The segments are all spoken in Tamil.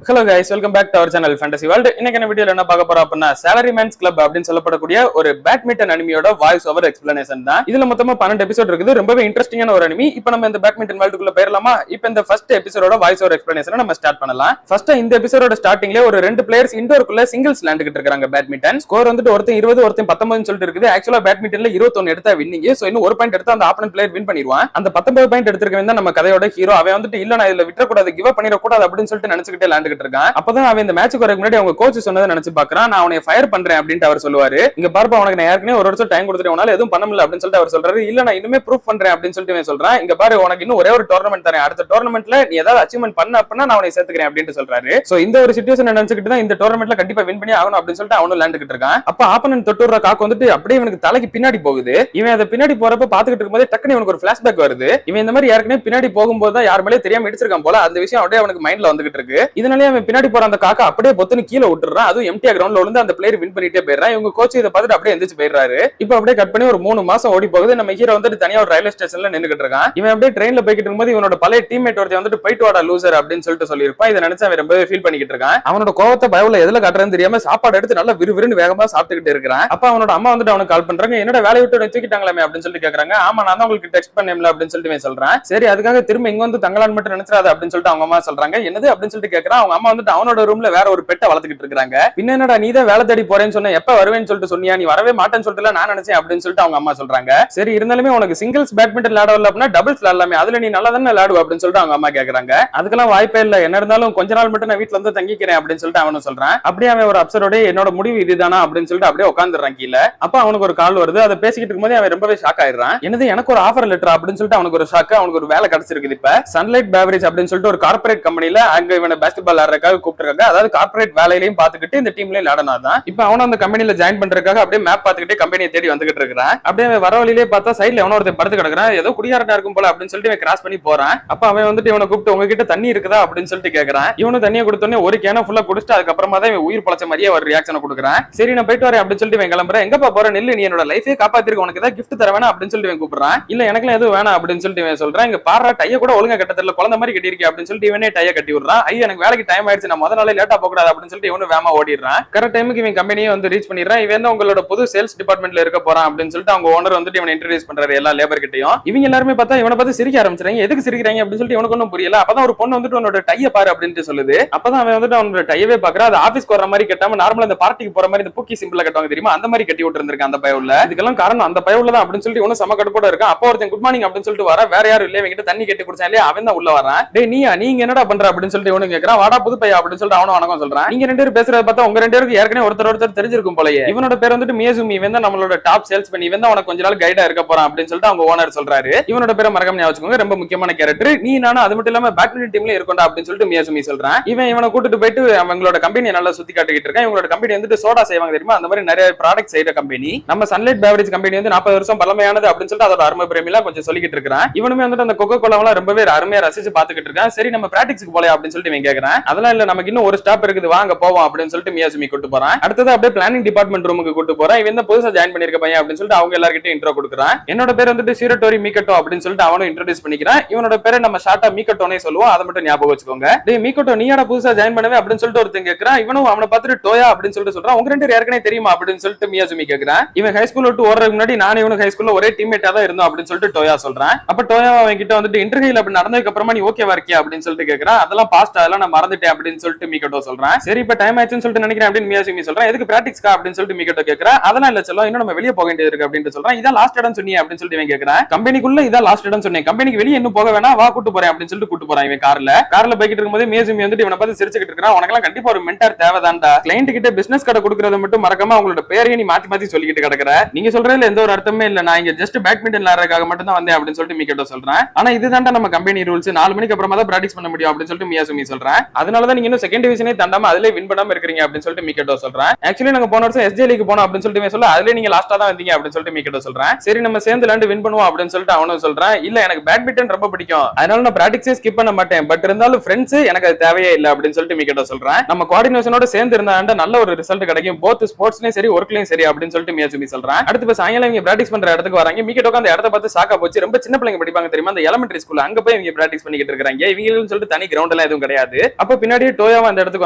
Hello guys, welcome back to our channel Fantasy World. இன்னைக்கு என்ன வீடியோல என்ன பார்க்க போறோம் அப்படின்னா, சாலரிமேன்ஸ் கிளப் அப்படின்னு சொல்லப்படக்கூடிய ஒரு பேட்மிண்டன் அனிமியோட வாய்ஸ் ஓவர் எக்ஸ்பிளனேஷன் தான். இதுல மொத்தமா 12 எபிசோட் இருக்குது. ரொம்பவே இன்ட்ரெஸ்டிங்கான ஒரு அனிமி. இப்போ நம்ம இந்த பேட்மிண்டன் வேர்ல்டுக்குள்ள போயிரலாமா? இப்போ இந்த ஃபர்ஸ்ட் எபிசோடோட வாய்ஸ் ஓவர் எக்ஸ்பிளனேஷனை நம்ம ஸ்டார்ட் பண்ணலாம். ஃபர்ஸ்ட் இந்த எபிசோடோட ஸ்டார்டிங்ல ஒரு ரெண்டு பிளேயர்ஸ் இண்டோருக்குள்ள சிங்கிள்ஸ் விளையாண்டுட்டு இருக்காங்க. பேட்மிண்டன் ஸ்கோர் வந்துட்டு ஒருத்தன் 20 ஒருத்தன் 19 சொல்லிட்டு இருக்குது. ஆக்சுவலா பேட்மிண்டன்ல 21 எடுத்தா வின்னிங். சோ இன்னும் ஒரு பாயிண்ட் எடுத்தா அந்த ஆப்போனன்ட் பிளேயர் வின் பண்ணிடுவான். அந்த 19 பாயிண்ட் எடுத்துருக்கவன் தான் நம்ம கதையோட ஹீரோ. அவன் வந்துட்டு இல்ல நான் இதுல விட்டுறக்கூடாது, கிவ் அப் பண்ணிடக்கூடாது அப்படின்னு சொல்லிட்டு நினைச்சுக்கிட்டே விளையாண்டுட்டு இருக்கான். அப்பதான் அவன் இந்த மேட்சுக்கு வரதுக்கு முன்னாடி அவங்க கோச் சொன்னதை நினைச்சு பாக்குறான். நான் அவனை ஃபயர் பண்றேன் அப்படின்ட்டு அவர் சொல்லுவாரு. இங்க பாருப்பா, உனக்கு நான் ஏற்கனவே ஒரு வருஷம் டைம் கொடுத்துட்டு உனால எதுவும் பண்ண முடியல அப்படின்னு சொல்லிட்டு அவர் சொல்றாரு. இல்ல நான் இன்னுமே ப்ரூஃப் பண்றேன் அப்படின்னு சொல்லிட்டு சொல்றான். இங்க பாரு, உனக்கு இன்னும் ஒரே ஒரு டோர்னமெண்ட் தரேன், அடுத்த டோர்னமெண்ட்ல நீ ஏதாவது அச்சீவ்மெண்ட் பண்ண அப்படின்னா நான் உன்னை சேர்த்துக்கிறேன் அப்படின்னு சொல்றாரு. சோ இந்த ஒரு சிச்சுவேஷன் நினைச்சுக்கிட்டு தான் இந்த டோர்னமெண்ட்ல கண்டிப்பா வின் பண்ணி ஆகணும் அப்படின்னு சொல்லிட்டு அவனும் விளையாண்டுட்டு இருக்கான். அப்ப ஆப்பனன்ட் தொட்டுற காக்கு வந்துட்டு அப்படியே இவனுக்கு தலைக்கு பின்னாடி போகுது. இவன் அதை பின்னாடி போறப்ப பாத்துக்கிட்டு இருக்கும்போது டக்குனு இவனுக்கு ஒரு பிளாஷ்பேக் வருது. இவன் இந்த மாதிரி ஏற்கனவே பின்னாடி போகும்போது தான் யார் மேலே தெரியாம இடிச்சிருக்கான் போல. அந்த விஷயம் அப்படியே அவனுக்கு மைண்ட்ல வந்துகிட்டு இருக்கு. இதனாலே அவன் பின்னாடி போற அந்த காக்கா அப்படியே பொத்துன்னு கீழே விட்டுறான். அதுவும் எம்டிஆ கிரவுண்ட்ல விழுந்து அந்த பிளேயர் வின் பண்ணிட்டே போயிடுறான். இவங்க கோச் இதை பார்த்துட்டு அப்படியே எந்திரிச்சு போயிடுறாரு. இப்போ அப்படியே கட் பண்ணி ஒரு 3 மாசம் ஓடி போகுது. நம்ம ஹீரோ வந்துட்டு தனியா ஒரு ரயில்வே ஸ்டேஷன்ல நின்னுகிட்டு இருக்கான். இவன் அப்படியே ட்ரெயின்ல போய்கிட்டு இருக்கும்போது இவனோட பழைய டீம்மேட் ஒருத்தன் வந்துட்டு போயிட்டு வாடா லூசர் அப்படின்னு சொல்லிட்டு சொல்லியிருப்பான். இதை நினைச்சு அவன் ரொம்பவே ஃபீல் பண்ணிக்கிட்டு இருக்கான். அவனோட கோவத்தை பயவுல எதுல காட்டுறதுன்னு தெரியாம சாப்பாடு எடுத்து நல்லா விறுவிறுன்னு வேகமா சாப்பிட்டுக்கிட்டு இருக்கிறான். அப்ப அவனோட அம்மா வந்துட்டு அவனுக்கு கால் பண்றாங்க. என்னோட வேலையை விட்டு தூக்கிட்டாங்களே அப்படின்னு சொல்லிட்டு கேக்குறாங்க. ஆமா, நான் தான் உங்களுக்கு டெக்ஸ்ட் பண்ணேன்ல அப்படின்னு சொல்லிட்டு சொல்றேன். சரி, அதுக்காக திரும்ப இங்க வந்து தங்கலான்னு மட்டும் நினைச்சிடாத அப்படின்னு சொல்லிட்டு அவங்க அம்மா சொல்றாங்க. என்னது அப்படின்னு சொல்லிட்டு கேக்குறான். அவங்க அம்மா வந்துட்டு அவனோட ரூம்ல வேற ஒரு பெட்டை வளர்த்துக்கிட்டு இருக்காங்க. பின்ன என்னடா நீ தான் வேலை தேடி போறேன்னு சொன்ன, எப்ப வருவேன்னு சொல்லிட்டு சொன்னியா, நீ வரவே மாட்டேன்னு சொல்லிட்டு நான் நினைச்சேன் அப்படின்னு சொல்லிட்டு அவங்க அம்மா சொல்றாங்க. சரி, இருந்தாலுமே உனக்கு சிங்கிள்ஸ் பேட்மிண்டன் விளையாடல அப்படின்னா டபுள்ஸ் விளையாடலாமே, அதுல நீ நல்லா தானே விளையாடுவ அப்படின்னு சொல்லிட்டு அவங்க அம்மா கேக்குறாங்க. அதுக்கெல்லாம் வாய்ப்பே இல்ல, என்ன இருந்தாலும் கொஞ்ச நாள் மட்டும் நான் வீட்டுல வந்து தங்கிக்கிறேன் அப்படின்னு சொல்லிட்டு அவனும் சொல்றான். அப்படியே அவன் ஒரு அப்சரோட என்னோட முடிவு இதுதானா அப்படின்னு சொல்லிட்டு அப்படியே உட்காந்துறான் கீழே. அப்ப அவனுக்கு ஒரு கால் வருது. அதை பேசிக்கிட்டு இருக்கும்போது அவன் ரொம்பவே ஷாக் ஆயிடுறான். என்னது, எனக்கு ஒரு ஆஃபர் லெட்டர் அப்படின்னு சொல்லிட்டு அவனுக்கு ஒரு ஷாக். அவனுக்கு ஒரு வேலை கிடைச்சிருக்கு. இப்ப சன்லைட் பேவரேஜ் அப்படின்னு சொல்லிட்டு ஒரு கார்பரேட் கம்பெனில அங்க இவனை பாஸ்கெட் பால் ஆடுறதுக்காக கூப்பிட்டுருக்காங்க. அதாவது கார்பரேட் வேலையிலையும் பாத்துக்கிட்டு இந்த டீம்லயும் விளையாடனாதான். இப்ப அவனும் அந்த கம்பெனில ஜாயின் பண்றதுக்காக அப்படியே மேப் பாத்துக்கிட்டே கம்பெனியை தேடி வந்துகிட்டு இருக்கான். அப்படியே வர வழியிலே பார்த்தா சைட்ல எவனோ ஒருத்தன் படுத்து கிடக்குறான். ஏதோ குடியாரட்டா இருக்கும் போல அப்படின்னு சொல்லிட்டு இவன் கிராஸ் பண்ணி போறான். அப்ப அவன் வந்துட்டு இவனை கூப்பிட்டு உங்ககிட்ட தண்ணி இருக்குதா அப்படின்னு சொல்லிட்டு கேக்குறான். இவனும் தண்ணியை கொடுத்தோன்னே ஒரு கேன ஃபுல்லா குடிச்சிட்டு அதுக்கப்புறமா தான் இவன் உயிர் பழச்ச மாதிரியே ஒரு ரியாக்ஷனை கொடுக்குறான். சரி, நான் போயிட்டு வரேன் அப்படின்னு சொல்லிட்டு இவன் கிளம்புறேன். எங்கப்பா போற, நெல்லு, நீ என்னோட லைஃபே காப்பாத்திருக்க, உனக்கு ஏதாவது கிஃப்ட் தர வேணா அப்படின்னு சொல்லிட்டு இவன் கூப்பிடுறான். இல்ல எனக்குலாம் எதுவும் வேணாம் அப்படின்னு சொல்லிட்டு இவன் சொல்றான். இங்க பாரு, டைய கூட ஒழுங்கா கட்ட தெரியல, குழந்தை மாதிரி கட்டியிருக்கேன் அப்படின்னு சொல்லிட்டு இவனே டைய கட்டி விடுறான். ஐயோ, எனக்கு வேலைக்கு டைம் ஆயிடுச்சு, நான் முதல் நாளே லேட்டா போக கூடாது அப்படின்னு சொல்லிட்டு இவனு வேமா ஓடிடுறான். கரெக்ட் டைமுக்கு இவன் கம்பெனியை வந்து ரீச் பண்ணிடுறான். இவன் தான் உங்களோட புது சேல்ஸ் டிபார்ட்மெண்ட்ல இருக்க போறான் அப்படின்னு சொல்லிட்டு அவங்க ஓனர் வந்துட்டு இவனை இன்ட்ரோடியூஸ் பண்றாரு எல்லா லேபர் கிட்டையும். இவங்க எல்லாருமே பார்த்தா இவனை பார்த்து சிரிக்க ஆரம்பிச்சாங்க. எதுக்கு சிரிக்கிறாங்க அப்படின்னு சொல்லிட்டு இவனுக்கு ஒன்றும் புரியல. அப்பதான் ஒரு பொண்ணு வந்துட்டு உன்னோட டைய பாரு அப்படின்னு சொல்லுது. அப்பதான் அவன் வந்துட்டு அவனோட டையவே பாக்குறான். அது ஆபீஸ்க்கு வர மாதிரி கட்டாம நார்மலா இந்த பார்ட்டிக்கு போற மாதிரி இந்த பூக்கி சிம்பிளா கட்டுவாங்க தெரியுமா, அந்த மாதிரி கட்டி விட்டு இருந்திருக்கான் அந்த பயவுல. இதுக்கெல்லாம் காரணம் அந்த பயவுல தான் அப்படின்னு சொல்லிட்டு இவனும் சம கடுப்போட இருக்கான். அப்போ ஒருத்தன் குட் மார்னிங் அப்படின்னு சொல்லிட்டு வர, வேற யாரும் இல்லையா, இவங்கிட்ட தண்ணி கட்டி குடிச்சான் இல்லையா, அவன் தான் உள்ள வரான். டேய் நீயா, நீங்க என்னடா பண்ற அப்படின்னு சொல்லிட்டு இவனு கேக்குறான். வாடா புது பையா அப்படின்னு சொல்லிட்டு அவனும் வணக்கம் சொல்றான். நீங்க ரெண்டு பேரும் பேசுறத பார்த்தா உங்க ரெண்டு பேருக்கு ஏற்கனவே ஒருத்தர் தெரிஞ்சிருக்கும் போலயே. இவனோட பேர் வந்துட்டு மியசுமி. இவன் தான் நம்மளோட டாப் சேல்ஸ் பண்ணி, இவன் தான் உனக்கு கொஞ்ச நாள் கைடா இருக்க போறான் அப்படின்னு சொல்லிட்டு அவங்க ஓனர் சொல்றாரு. இவனோட பேரை மறக்காம ஞாபகம் வச்சுக்கோங்க, ரொம்ப முக்கியமான கேரக்டர். நீ நானும் அது மட்டும் இல்லாம பேட்மிண்டன் டீம்ல இருக்கோம்டா அப்படின்னு சொல்லிட்டு மியசுமி சொல்றான். இவனை கூட்டிட்டு போயிட்டு அவங்களோட கம்பெனியை நல்லா சுத்தி காட்டிக்கிட்டு இருக்கான். இவங்களோட கம்பெனி வந்துட்டு சோடா செய்வாங்க தெரியுமா, அந்த மாதிரி நிறைய ப்ராடக்ட் செய்யற கம்பெனி. நம்ம சன்லைட் பேவரேஜ் கம்பெனி வந்து 40 வருஷம் பழமையானது அப்படின்னு சொல்லிட்டு அதோட அருமை பிரேமிலாம் கொஞ்சம் சொல்லிக்கிட்டு இருக்கான். இவனுமே வந்துட்டு அந்த கொக்கோ கோலாவெல்லாம் ரொம்பவே அருமையா ரசிச்சு பாத்துக்கிட்டு இருக்கான். சரி, நம்ம பிராக்டிக்ஸ்க்கு போலாம் அப்படின்னு சொல்லிட்டு இவன் கேக்குறான். அதெல்லாம் இல்ல, நமக்கு இன்னும் ஒரு ஸ்டாப் இருக்குது, வாங்க போவோம் அப்படின்னு சொல்லிட்டு மியாசுமி கூட்டு போறான். அடுத்தது அப்படியே பிளானிங் டிபார்ட்மெண்ட் ரூமுக்கு கூட்டு போறான். இவன் தான் புதுசா ஜாயின் பண்ணிருக்க பையன் அப்படின்னு சொல்லிட்டு அவங்க எல்லார்கிட்டயும் இன்ட்ரோ கொடுக்குறான். என்னோட பேர் வந்துட்டு ஷிரட்டோரி மீகட்டோ அப்படின்னு சொல்லிட்டு அவனும் இன்ட்ரோடியூஸ் பண்ணிக்கிறான். இவனோட பேரை நம்ம ஷார்ட்டா மீகட்டோனே சொல்லுவோம், அதை மட்டும் ஞாபகம் வச்சுக்கோங்க. டேய் மீகட்டோ, நீயாடா புதுசா ஜாயின் பண்ணவே அப்படின்னு சொல்லிட்டு ஒருத்தன் கேக்குறான். இவனும் அவனை பார்த்துட்டு டோயா அப்படின்னு சொல்லிட்டு சொல்றான். உங்க ரெண்டு பேர் ஏற்கனவே தெரியுமா அப்படின்னு சொல்லிட்டு மியாசுமி கேக்குறான். இவன் ஹை ஸ்கூல் விட்டு ஓடுறதுக்கு முன்னாடி நான் இவனுக்கு ஹை ஸ்கூல்ல ஒரே டீம்மேட்டா தான் இருந்தோம் அப்படின்னு சொல்லிட்டு டோயா சொல்றான். அப்ப டோயா அவன் கிட்ட வந்துட்டு இன்டர்வியூல அப்படி நடந்ததுக்கு அப்புறமா நீ ஓகேவா இருக்கியா அப்படின்னு சொல்லிட்டு கேக்குறான். அதெல்லாம் பாஸ்ட், அதெல்லாம் நான் மறந்துட்டேன் அப்படின்னு சொல்லிட்டு மீகட்டோ சொல்றான். சரி, இப்ப டைம் ஆயிடுச்சுன்னு சொல்லிட்டு நினைக்கிறேன் அப்படின்னு மியாசுமி சொல்றான். எதுக்கு பிராக்டிக்ஸ்க்கா அப்படின்னு சொல்லிட்டு மீகட்டோ கேக்குறான். அதெல்லாம் இல்ல செல்லம், இன்னும் நம்ம வெளியே போக வேண்டியது இருக்கு அப்படின்னு சொல்றான். இதான் லாஸ்ட் இடம் சொன்னீங்க அப்படின்னு சொல்லிட்டு இவன் கேக்குறான். கம்பெனிக்குள்ள இதான் லாஸ்ட் இடம் சொன்னேன், கம்பெனிக்கு வெளியே இன்னும் போக வேணா, வா கூட்டு போறேன் அப்படின்னு சொல்லிட்டு கூட்டு போறான். இவன் கார்ல போய்கிட்டு இருக்கும்போது மியாசுமி வந்துட்டு இவனை பார்த்து சிரிச்சுக்கிட்டு இருக்கான். உனக்கெல்லாம் கண்டிப்பா ஒரு மென்டார் தேவைதான்டா. கிளைண்ட் கிட்ட பிசினஸ் கடை கொடுக்கறத மட்டும் மறக்காம அவங்களோட பேரையும் நீ மாத்தி மாத்தி சொல்லிக்கிட்டு கிடக்குற. நீங்க சொல்றதுல எந்த ஒரு அர்த்தமே இல்ல, நான் இங்க ஜஸ்ட் பேட்மிண்டன் விளையாடுறதுக்காக மட்டும் தான் வந்தேன் அப்படின்னு சொல்லிட்டு மீகட்டோ சொல்றேன். ஆனா இதுதான்டா நம்ம கம்பெனி ரூல்ஸ், 4 மணிக்கு அப்புறமா தான் பிராக்டிஸ் பண்ண முடியும் அப்படின்னு சொல்லிட்டு மியாசுமி சொல்றேன். அதனாலதான் நீங்க இன்னும் செகண்ட் டிவிஷனே தாண்டாம அதுல வின் பண்ணாம இருக்கீங்க அப்படின்னு சொல்லிட்டு மீகட்டோ சொல்றேன். ஆக்சுவலி நாங்க போன வருஷம் எஸ்ஜே லீக் போனோம் அப்படின்னு சொல்லிட்டு சொல்ல, அதுல நீங்க லாஸ்டா தான் வந்தீங்க அப்படின்னு சொல்லிட்டு மீகட்டோ சொல்றேன். சரி, நம்ம சேர்ந்து விளையாண்டு வின் பண்ணுவோம் அப்படின்னு சொல்லிட்டு அவனும் சொல்றான். இல்ல, எனக்கு பேட்மிண்டன் ரொம்ப பிடிக்கும், அதனால நான் பிராக்டிஸே ஸ்கிப் பண்ண மாட்டேன், பட் இருந்தாலும் ஃப்ரெண்ட்ஸ் எனக்கு அது தேவையே இல்ல அப்படின்னு சொல்லிட்டு மீகட்டோ சொல்றேன். நம்ம கோஆர்டினேஷனோட சேர்ந்து இருந்தா நல்ல ஒரு ரிசல்ட் கிடைக்கும், போத் ஸ்போர்ட்ஸ்லயும் சரி ஒர்க்லயும் சரி அப்படின்னு சொல்லிட்டு மியாசுமி சொல்றான். அடுத்து சாயங்காலம் இவங்க பிராக்டிஸ் பண்ற இடத்துக்கு வராங்க. மீகட்டோக்கு அந்த இடத்த பார்த்து சாக்கா போச்சு. ரொம்ப சின்ன பிள்ளைங்க படிப்பாங்க தெரியுமா, அந்த எலிமெண்டரி ஸ்கூல், அங்க போய் இவங்க பிராக்டிஸ் பண்ணிக்கிட்டு இருக்காங்க. இவங்களும் சொல்லிட்டு தனி கிரவுண்ட் எல்லாம் எதுவும் கிடையாது. அப்ப அப்ப பின்னாடியே டோயாவா அந்த இடத்துக்கு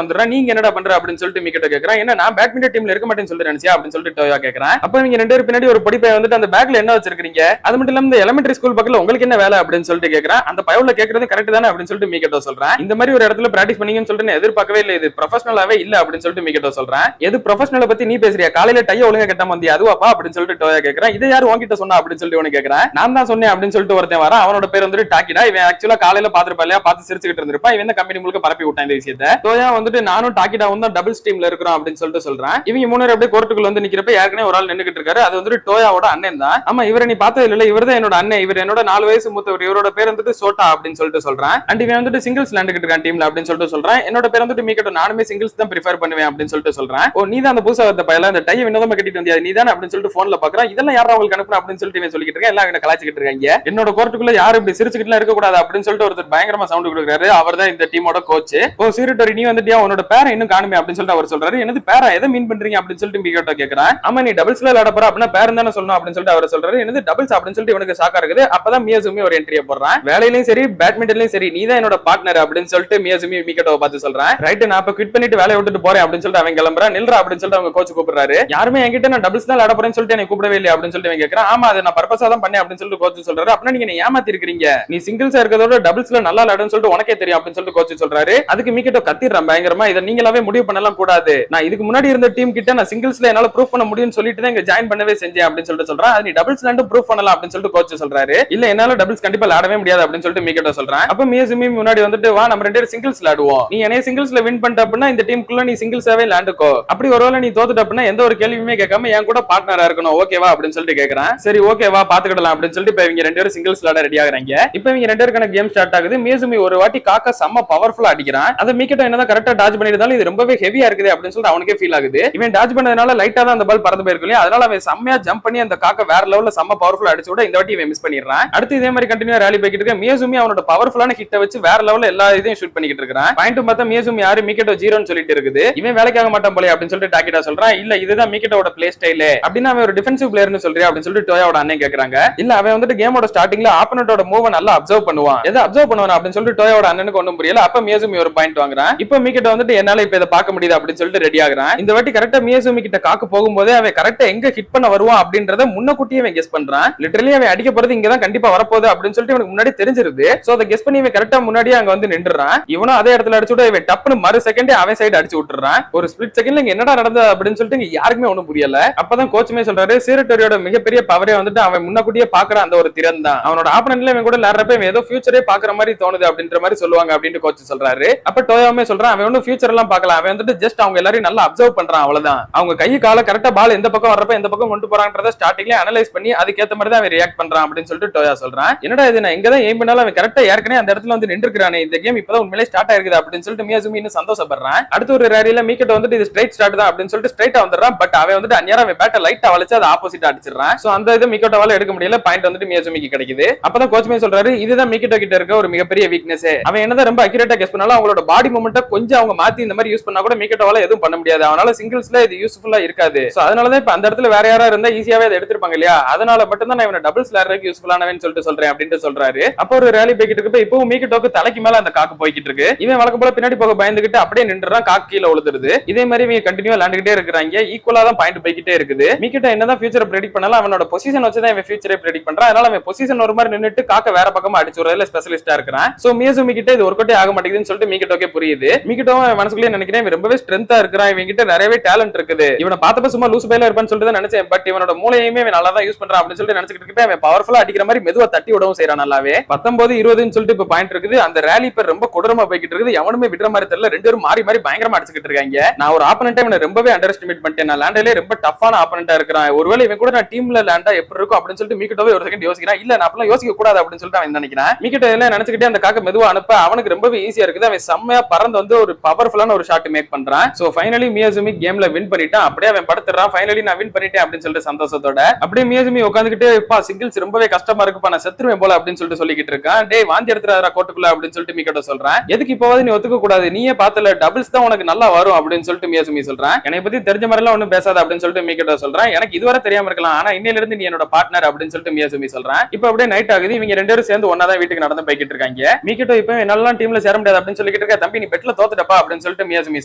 வந்துடுறா. நீங்க என்னடா பண்ற அப்படின்னு சொல்லிட்டு மிக்கட்ட கேக்குறான். என்ன நான் பேட்மிண்டன் டீம்ல இருக்க மாட்டேன்னு சொல்லிட்டு நினைச்சியா அப்படின்னு சொல்லிட்டு டோயா கேக்குறான். அப்ப நீங்க ரெண்டு பேரும் பின்னாடி ஒரு பொடி பையன் வந்துட்டு அந்த பேக்ல என்ன வச்சிருக்கீங்க, அது மட்டும் இல்லாம இந்த எலிமெண்டரி ஸ்கூல் பக்கத்துல உங்களுக்கு என்ன வேலை அப்படின்னு சொல்லிட்டு கேக்குறான். அந்த பயவுல கேக்குறது கரெக்ட் தானே அப்படின்னு சொல்லிட்டு மிக்கட்டோ சொல்றான். இந்த மாதிரி ஒரு இடத்துல பிராக்டிஸ் பண்ணீங்கன்னு சொல்லிட்டு நான் எதிர்பார்க்கவே இல்லை, இது ப்ரொஃபஷனலாவே இல்ல அப்படின்னு சொல்லிட்டு மிக்கட்டோ சொல்றான். எது ப்ரொஃபஷனலை பத்தி நீ பேசுறியா, காலையில டைய ஒழுங்கா கட்டாம வந்தியா அதுவாப்பா அப்படின்னு சொல்லிட்டு டோயா கேக்குறான். இதை யார் உன்கிட்ட சொன்னா அப்படின்னு சொல்லிட்டு உனக்கு கேக்குறான். நான் தான் சொன்னேன் அப்படின்னு சொல்லிட்டு ஒருத்தன் வரான். அவனோட பேர் வந்துட்டு டாக்கிடா. இவன் ஆக்சுவலா காலையில பாத்துருப்பா இல்லையா, பார்த்து சிரிச்சுக்கிட்டு இருந்திருப்பான். இவன் கம்பெனி முழுக்க பரப்பி விட்டான் இந்த விஷயத்தை. டோயா வந்துட்டு நானும் டாக்கிடாவும் தான் டபுள் டீம்ல இருக்கிறோம் அப்படின்னு சொல்லிட்டு சொல்றான். இவங்க மூணு பேர் அப்படியே கோர்ட்டுக்குள்ள வந்து நிக்கிறப்ப ஏற்கனவே ஒரு ஆள் நின்னுகிட்டு இருக்காரு. அது வந்துட்டு டோயாவோட அண்ணன் தான். ஆமா இவரை நீ பார்த்தது இல்ல, இவர் தான் என்னோட அண்ணன், இவர் என்னோட 4 வயசு மூத்தவர், இவரோட பேர் வந்துட்டு சோட்டா அப்படின்னு சொல்லிட்டு சொல்றான். அண்ட் இவன் வந்துட்டு சிங்கிள்ஸ் விளையாண்டுகிட்டு இருக்கான் டீம்ல அப்படின்னு சொல்லிட்டு சொல்றான். என்னோட பேர் வந்துட்டு மீக்கட்டோ, நானுமே சிங்கிள்ஸ் தான் ப்ரிஃபர் பண்ணுவேன் அப்படின்னு சொல்லிட்டு சொல்றான். ஓ நீ தான் அந்த புதுசா வந்த பையல அந்த டை வினோதமா கட்டிட்டு வந்தியா நீ தான் அப்படின்னு சொல்லிட்டு போன்ல பாக்குறான். இதெல்லாம் யாரா உங்களுக்கு அனுப்புறா அப்படின்னு சொல்லிட்டு இவன் சொல்லிட்டு இருக்கான். எல்லாம் இவனை கலாச்சிக்கிட்டு இருக்காங்க. என்னோட கோர்ட்டுக்குள்ள யாரும் இப்படி சிரிச்சுக்கிட்டு இருக்க கூடாது அப்படின்னு சொல்லிட்டு ஒருத்தர் பயங்கரமா சவுண்ட் கொடுக்குறாரு. அவர் தான் இந்த டீமோட கோச். ஓ சீரிட்டோரி நீ வந்துட்டியா, உன்னோட பேரை இன்னும் காணுமே அப்படின்னு சொல்லிட்டு அவர் சொல்றாரு. என்னது பேரா, எதை மீன் பண்றீங்க அப்படின்னு சொல்லிட்டு மீக்கட்டோ கேக்குறான். ஆமா நீ டபுள்ஸ்ல விளையாட போற அப்படின்னா பேர் தானே சொல்லணும் அப்படின்னு சொல்லிட்டு அவர் சொல்றாரு. என்னது டபுள்ஸ் அப்படின்னு சொல்லிட்டு இவனுக்கு ஷாக்கா இருக்குது. அப்பதான் மியாசுமி ஒரு என்ட்ரியை போடுறான். வேலையிலயும் சரி பேட்மிண்டன்லயும் சரி நீ தான் என்னோட பார்ட்னர் அப்படின்னு சொல்லிட்டு மியாசுமி மீக்கட்டோவை பார்த்து சொல்றான். ரைட் நான் இப்ப குவிட் பண்ணிட்டு வேலையை விட்டுட்டு போறேன் அப்படின்னு சொல்லிட்டு அவன் கிளம்புறான். நில்றா அப்படின்னு சொல்லிட்டு அவங்க கோச் கூப்பிடுறாரு. யாருமே என்கிட்ட நான் டபுள்ஸ் தான் விளையாட போறேன்னு சொல்லிட்டு எனக்கு கூப்பிடவே இல்லை அப்படின்னு சொல்லிட்டு அவன் கேட்கறான். ஆமா அதை நான் பர்பஸா தான் பண்ணேன் அப்படின்னு சொல்லிட்டு கோச் சொல்றாரு. அப்படின்னா நீங்க ஏமாத்தி இருக்கீங்க, நீ சிங்கிள்ஸா இருக்கிறதோட டபுள்ஸ்ல நல்லா விளையாடுன்னு சொல்லிட்டு உனக்கே தெரியும் அப்படின்னு சொல்லிட்டு கோச் சொல்றாரு. அதுக்கு மீக்கட்டோ கத்திடுறான் பயங்கரமா, இதை நீங்களாவே முடிவு பண்ணலாம் கூடாது, நான் இதுக்கு முன்னாடி இருந்த டீம் கிட்ட நான் சிங்கிள்ஸ்ல என்னால ப்ரூஃப் பண்ண முடியும்னு சொல்லிட்டு தான் இங்க ஜாயின் பண்ணவே செஞ்சேன் அப்படின்னு சொல்லிட்டு சொல்றான். அது நீ டபுள்ஸ் விளையாண்டு ப்ரூஃப் பண்ணலாம் அப்படின்னு சொல்லிட்டு கோச் சொல்றாரு. இல்ல என்னால டபுள்ஸ் கண்டிப்பா விளையாடவே முடியாது அப்படின்னு சொல்லிட்டு மீக்கட்டோ சொல்றான். அப்ப மியாசுமி முன்னாடி வந்துட்டு வா நம்ம ரெண்டு பேரும் சிங்கிள்ஸ் விளையாடுவோம், நீ என்னைய சிங்கிள்ஸ்ல வின் பண்ணிட்ட அப்படின்னா இந்த டீமுக்குள்ள நீ சிங்கிள்ஸாவே விளையாண்டுக்கோ, அப்படி ஒருவேளை நீ தோத்துட்ட அப்படின்னா எந்த ஒரு கேள்வியுமே கேட்காம என் கூட பார்ட்னரா இருக்கணும் ஓகேவா அப்படின்னு சொல்லிட்டு கேக்குறான். சரி ஓகேவா பாத்துக்கிடலாம் அப்படின்னு சொல்லிட்டு இப்ப இவங்க ரெண்டு பேரும் சிங்கிள்ஸ் விளையாட ரெடி ஆகுறாங்க. இப்ப இவங்க ரெண்டு பேருக்கான கேம் ஸ்டார்ட் ஆகுது. மியாசுமி ஒரு வாட்டி காக்கா செம்ம பவர்ஃபுல்லா அடிக்கிறான். அதை மீக்கட்டோ என்னதான் கரெக்டா டாஜ் பண்ணிருந்தாலும் இது ரொம்பவே ஹெவியா இருக்குது அப்படின்னு சொல்லிட்டு அவனுக்கே ஃபீல் ஆகுது. இவன் டாஜ் பண்ணதுனால லைட்டா தான் அந்த பால் பறந்து போயிருக்கு, அதனால அவன் செம்மையா ஜம்ப் பண்ணி அந்த காக்கா வேற லெவல்ல செம்ம பவர்ஃபுல்லா அடிச்சு விட இந்த வாட்டி இவன் மிஸ் பண்ணிடுறான். அடுத்து இதே மாதிரி கண்டினியூ ராலி போய்கிட்டு இருக்க. மியாசுமி அவனோட பவர்ஃபுல்லான ஹிட்ட வச்சு வேற லெவல்ல எல்லா இதையும் ஷூட் பண்ணிட்டு இருக்கான். பாயிண்ட் பார்த்தா மியாசுமி யாரு மீக்கட்டோ 0ன்னு சொல்லிட்டு இருக்குது. இவன் வேலைக்காக மாட்டான் போல அப்படின்னு சொல்லிட்டு டாக்கிடா சொல்றான். இல்ல இதுதான் மீக்கட்டோட பிளே ஸ்டைல் அப்படின்னா அவன் ஒரு டிஃபென்சிவ் பிளேயர்னு சொல்றியா அப்படின்னு சொல்லிட்டு டோயாவோட அண்ணன் கேக்குறாங்க. இல்ல அவன் வந்துட்டு கேமோட ஸ்டார்டிங்ல ஆப்போனன்ட்டோட மூவ் நல்லா அப்சர்வ் பண்ணுவான், எதை அப்சர்வ் பண்ணுவான் அப்படின்னு சொல்லிட்டு டோயாவோட அண்ணனுக்கு ஒண்ணும் புரியல. அப்ப மியாசுமி ஒரு பாயிண்ட் வாங்குறான். இப்ப மீக்கட்டோ வந்துட்டு என்னால இப்ப இதை பார்க்க முடியுது அப்படின்னு சொல்லிட்டு ரெடி ஆகுறான். இந்த வாட்டி கரெக்டா மியாசுமி கிட்ட காக்கு போகும்போதே அவன் கரெக்டா எங்க ஹிட் பண்ண வருவான் அப்படின்றத முன்னக்கூட்டியே அவன் கெஸ் பண்றான். லிட்டரலி அவன் அடிக்க போறது இங்கதான் கண்டிப்பா வரப்போகுது அப்படின்னு சொல்லிட்டு அவனுக்கு முன்னாடி தெரிஞ்சிருது. சோ அதை கெஸ் பண்ணி இவன் கரெக்டா முன்னாடியே அங்க வந்து நின்றுறான். இவனும் அதே இடத்துல அடிச்சு விட இவன் டப்புன்னு மறு செகண்டே அவன் சைடு அடிச்சு விட்டுறான். ஒரு ஸ்பிளிட் செகண்ட்ல இங்க என்னடா நடந்தது அப்படின்னு சொல்லிட்டு இங்க யாருக்குமே ஒண்ணும் புரியல. அப்பதான் கோச்சுமே சொல்றாரு சீரட்டோரியோட மிகப்பெரிய பவரே வந்துட்டு அவன் முன்னக்கூட்டியே பாக்குற அந்த ஒரு திறன் தான். அவனோட ஆப்பனன்ட்ல இவன் கூட விளையாடுறப்ப இவன் ஏதோ ஃபியூச்சரே பாக்குற மாதிரி தோணுது அப்படின்ற மாதிரி சொல்லுவாங்க அப்படின்னு கோச் சொல்றாரு. அப்ப டோயாவுமே சொல்றான் அவன் ஒன்னும் ஃபியூச்சர் எல்லாம் பார்க்கலாம், அவன் வந்துட்டு ஜஸ்ட் அவங்க எல்லாரையும் நல்லா அப்சர்வ் பண்றான் அவ்வளவுதான். அவங்க கை கால கரெக்டா பால் எந்த பக்கம் வர்றப்ப எந்த பக்கம் கொண்டு போறாங்கறத ஸ்டார்டிங்ல அனலைஸ் பண்ணி அதுக்கேத்த மாதிரி தான் அவன் ரியாக்ட் பண்றான் அப்படின்னு சொல்லிட்டு டோயா சொல்றான். என்னடா இது நான் எங்கதான் எய்ம் பண்ணாலும் அவன் கரெக்டா ஏற்கனவே அந்த இடத்துல வந்து நின்றுக்கிறானே, இந்த கேம் இப்பதான் உண்மையிலே ஸ்டார்ட் ஆயிருக்குது அப்படின்னு சொல்லிட்டு மியாசுமி இன்னும் சந்தோஷப்படுறான். அடுத்த ஒரு ரேரியில மீக்கட்டோ வந்துட்டு இது ஸ்ட்ரைட் ஸ்டார்ட் தான் அப்படின்னு சொல்லிட்டு ஸ்ட்ரைட்டா வந்துடுறான். பட் அவன் வந்துட்டு அந்நேரம் அவன் பேட்டை லைட்டா வளைச்சு அதை ஆப்போசிட் அடிச்சிடறான். சோ அந்த இது மீக்கட்டோவால எடுக்க முடியல, பாயிண்ட் வந்துட்டு மியாசுமிக்கு கிடைக்குது. அப்பதான் கோச்மே சொல்றாரு இதுதான் மீக்கட்டோ கிட்ட இருக்க ஒரு மிகப்பெரிய வீக்னஸ், அவன் என்னதான் ரொம்ப அக்யூரேட்டா கெஸ் பண்ணாலும் அவங்களோட பாடி மூவ்மெண்ட்டை கொஞ்சம் அவங்க மாத்தி இந்த மாதிரி யூஸ் பண்ணா கூட மீக்கட்டோவால எதுவும் பண்ண முடியாது, அவனால சிங்கிள்ஸ்ல இது யூஸ்ஃபுல்லா இருக்காது. சோ அதனாலதான் இப்ப அந்த இடத்துல வேற யாரா இருந்தா ஈஸியாவே அதை எடுத்திருப்பாங்க இல்லையா, அதனால மட்டும் தான் நான் இவனை டபுள்ஸ் விளையாடுறதுக்கு யூஸ்ஃபுல்லானவன்னு சொல்லிட்டு சொல்றேன் அப்படின்னு சொல்றாரு. அப்போ ஒரு ரேலி போய்கிட்டு இருக்கு. இப்போ மீக்கட்டோக்கு தலைக்கு மேல அந்த காக்கு போய்கிட்டு இருக்கு. இவன் வழக்கம் போல பின்னாடி போக பயந்துகிட்டு அப்படியே நின்றுறான், காக்கு கீழே விழுந்துருது. இதே மாதிரி இவங்க கண்டினியூ விளையாண்டுகிட்டே இருக்காங்க. ஈக்குவலா தான் பாயிண்ட் போய்கிட்டே இருக்குது. மீக்கட்டோ என்னதான் ஃபியூச்சரை ப்ரெடிக்ட் பண்ணாலும் அவனோட பொசிஷன் வச்சு தான் இவன் ஃபியூச்சரை ப்ரெடிக்ட் பண்றான். அதனால அவன் பொசிஷன் ஒரு மாதிரி நின்னுட்டு காக்க வேற பக்கமா அடிச்சு விடுறதுல ஸ்பெஷலிஸ்டா இருக்கிறான். சோ மியாசுமி கிட்ட இது ஒர்க் அவுட் ஆக மாட்டேங்குதுன்னு சொல்லிட்டு மீக்கட்டோக்கே புரியுது. மீக்கட்டோ மனசுக்குள்ளே நினைக்கிறேன் இவன் ரொம்பவே ஸ்ட்ரென்த்தா இருக்கிறான், இவங்க கிட்ட நிறையவே டேலண்ட் இருக்குது, இவனை பார்த்தப்ப சும்மா லூஸ் பையில இருப்பான்னு சொல்லிட்டு நினைச்சேன். பட் இவனோட மூளையுமே இவன் நல்லா தான் யூஸ் பண்றான் அப்படின்னு சொல்லிட்டு நினைச்சிட்டு இருக்கப்ப அவன் பவர்ஃபுல்லா அடிக்கிற மாதிரி மெதுவா தட்டி விடவும் செய்யறான் நல்லாவே. 19 20ன்னு சொல்லிட்டு இப்ப பாயிண்ட் இருக்குது. அந்த ரேலி இப்ப ரொம்ப கொடூரமா போய்கிட்டு இருக்குது. எவனுமே விடுற மாதிரி தெரியல, ரெண்டு பேரும் மாறி மாறி பயங்கரமா அடிச்சுக்கிட்டு இருக்காங்க. நான் ஒரு ஆப்பனன்ட்டை இவனை ரொம்பவே அண்டர் எஸ்டிமேட் பண்ணிட்டேன். நான் லேண்ட்லயே ரொம்ப டஃப்பான ஆப்பனன்ட்டா இருக்கிறான். ஒருவேளை இவன் கூட நான் டீம்ல லேண்டா எப்படி இருக்கும் அப்படின்னு சொல்லிட்டு மீக்கட்டோவே ஒரு செகண்ட் யோசிக்கிறான். இல்ல நான் அப்பலாம் யோசிக்க கூடாது அப்படின்னு சொல்லிட்டு அவன் நினைக்கிறான். மீக்கட்டோ எல்லாம் நினைச்சுக்கிட்டே அந்த காக்க மெதுவா அனுப்ப அவனுக்கு ரொம்பவே ஈஸியா இருக்குது. அவன் செம்மையா பறந்து வந்து ஒரு பவர்ஃபுல்லான ஒரு ஷாட் மேக் பண்றான். சோ ஃபைனலி மியாசுமி கேம்ல வின் பண்ணிட்டான். அப்படியே அவன் படுத்துறான். ஃபைனலி நான் வின் பண்ணிட்டேன் அப்படின்னு சொல்லிட்டு சந்தோஷத்தோட அப்படியே மியாசுமி உட்காந்துக்கிட்டு இப்ப சிங்கிள்ஸ் ரொம்பவே கஷ்டமா இருக்குப்பா, நான் செத்துருவேன் போல அப்படின்னு சொல்லிட்டு சொல்லிக்கிட்டு இருக்கான். டேய் வாந்தி எடுத்துறாரா கோட்டுக்குள்ள அப்படின்னு சொல்லிட்டு மீக்கட்டோ சொல்றான். எதுக்கு இப்போவாது நீ ஒத்துக்க கூடாது, நீயே பார்த்தல டபுள்ஸ் தான் உனக்கு நல்லா வரும் அப்படின்னு சொல்லிட்டு மியாசுமி சொல்றான். என்னை பத்தி தெரிஞ்ச மாதிரி எல்லாம் ஒன்னும் பேசாத அப்படின்னு சொல்லிட்டு மீக்கட்டோ சொல்றான். எனக்கு இதுவரை தெரியாம இருக்கலாம், ஆனா இன்னையில இருந்து நீ என்னோட பார்ட்னர் அப்படின்னு சொல்லிட்டு மியாசுமி சொல்றான். இப்ப அப்படியே நைட் ஆகுது. இவங்க ரெண்டு பேரும் சேர்ந்து ஒன்னா தான் வீட்டுக்கு நடந்து போய்கிட்டு இருக்காங்க. மீக்கட்டோ இப்ப என்னெல்லாம் டீம்ல சேர முடியாது அப்படின்னு சொல்லி சொல்லிக்கிட்டு இருக்க தம்பி நீ பெட்ல தோத்துட்டப்பா அப்படின்னு சொல்லிட்டு மியாசுமி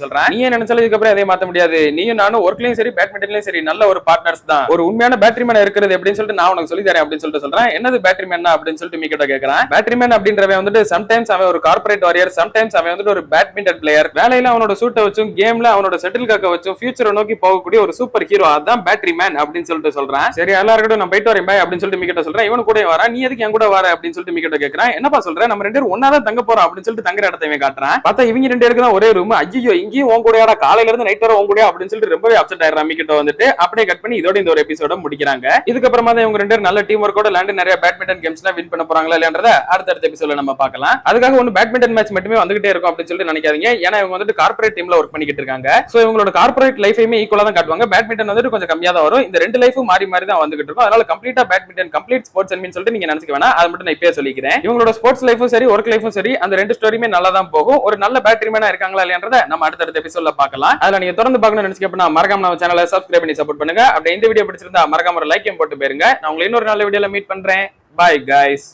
சொல்றேன். நீ நினைச்சாலும் இதுக்கப்புறம் அதே மாத்த முடியாது, நீயும் நானும் ஒர்க்லயும் சரி பேட்மிண்டன்லயும் சரி நல்ல ஒரு பார்ட்னர்ஸ் தான், ஒரு உண்மையான பேட்டரி மேன் இருக்கிறது அப்படின்னு சொல்லிட்டு நான் உனக்கு சொல்லி தரேன் அப்படின்னு சொல்லிட்டு சொல்றேன். என்னது பேட்டரி மேன் அப்படின்னு சொல்லிட்டு மிகிட்ட கேக்குறேன். பேட்டரி மேன் அப்படின்றவன் வந்துட்டு சம்டைம்ஸ் அவன் ஒரு கார்பரேட் வாரியர், சம்டைம்ஸ் அவன் வந்துட்டு ஒரு பேட்மிண்டன் பிளேயர், வேலையில அவனோட சூட்டை வச்சும் கேம்ல அவனோட செட்டில் காக்க வச்சும் ஃபியூச்சரை நோக்கி போகக்கூடிய ஒரு சூப்பர் ஹீரோ, அதான் பேட்டரி மேன் அப்படின்னு சொல்லிட்டு சொல்றேன். சரி எல்லாரும் நான் போயிட்டு வரேன் பாய் அப்படின்னு சொல்லிட்டு மிகிட்ட சொல்றேன். இவனு கூட வரா, நீ எதுக்கு என் கூட வர அப்படின்னு சொல்லிட்டு மிகிட்ட கேக்குறேன். என்னப்பா சொல்றேன், நம்ம ரெண்டு பேரும் ஒன்னாதான் தங்க போறோம் அப்படின்னு சொல்லிட்டு தங்குற இடத்தை காட்டுறேன். பார்த்தா இவங்க ரெண்டு பேருக்கு தான் ஒரே ரூம். ஐயோ இங்கேயும் உன் கூடயாடா, காலையில இருந்து நைட் வர உன் கூட அப்படின்னு சொல்லிட்டு ரொம்பவே அப்செட் ஆயிடுறான் மிகிட்ட வந்துட்டு. அப்படியே கட் பண்ணி இதோட இந்த ஒரு எபிசோட முடிக்கிறாங்க. இதுக்கப்புறமா தான் இவங்க ரெண்டு பேரும் நல்ல டீம் ஒர்க்கோட லேண்ட் நிறைய பேட்மிண்டன் கேம்ஸ்லாம் வின் பண்ண போறாங்களா இல்லையான்றத அடுத்த எபிசோட்ல நம்ம பார்க்கலாம். அதுக்காக ஒன்னு பேட்மிண்டன் மேட்ச் மட்டுமே வந்துகிட்டே இருக்கும் அப்படின்னு சொல்லிட்டு நினைக்காதீங்க. ஏன்னா இவங்க வந்துட்டு கார்பரேட் டீம்ல ஒர்க் பண்ணிக்கிட்டு இருக்காங்க. சோ இவங்களோட கார்பரேட் லைஃபையுமே ஈக்குவலா தான் காட்டுவாங்க. பேட்மிண்டன் வந்துட்டு கொஞ்சம் கம்மியா தான் வரும். இந்த ரெண்டு லைஃபும் மாறி மாறி தான் வந்துகிட்டு இருக்கும். அதனால கம்ப்ளீட்டா பேட்மிண்டன் கம்ப்ளீட் ஸ்போர்ட்ஸ் அண்ட் சொல்லிட்டு நீங்க நினைச்சுக்க வேணா, அதை மட்டும் நான் இப்பயே சொல்லிக்கிறேன். இவங்களோட ஸ்போர்ட்ஸ் லைஃபும் சரி ஒர்க் லைஃபும் சரி அந்த ரெண்டு ஸ்டோரியுமே நல்லா தான் போகும். ஒரு நல்ல பேட்டரி மேனா இருக்காங்களா இல்லையான்றத நம்ம அடுத்த எபிசோட்ல பார்க்கலாம். அதுல நீங்க தொடர்ந்து பார்க்கணும்னு நினைச்சீங்கன்னா மறக்காம நம்ம சேனலை சப்ஸ்கிரைப் பண்ணி சப்போர்ட் பண்ணுங்க. அப்படியே இந்த வீடியோ பிடிச்சிருந்தா மறக்காம ஒரு லைக் போட்டு போயிருங்க. நான் உங்களை இன்னொரு நல்ல வீடியோல மீட் பண்றேன். Bye guys.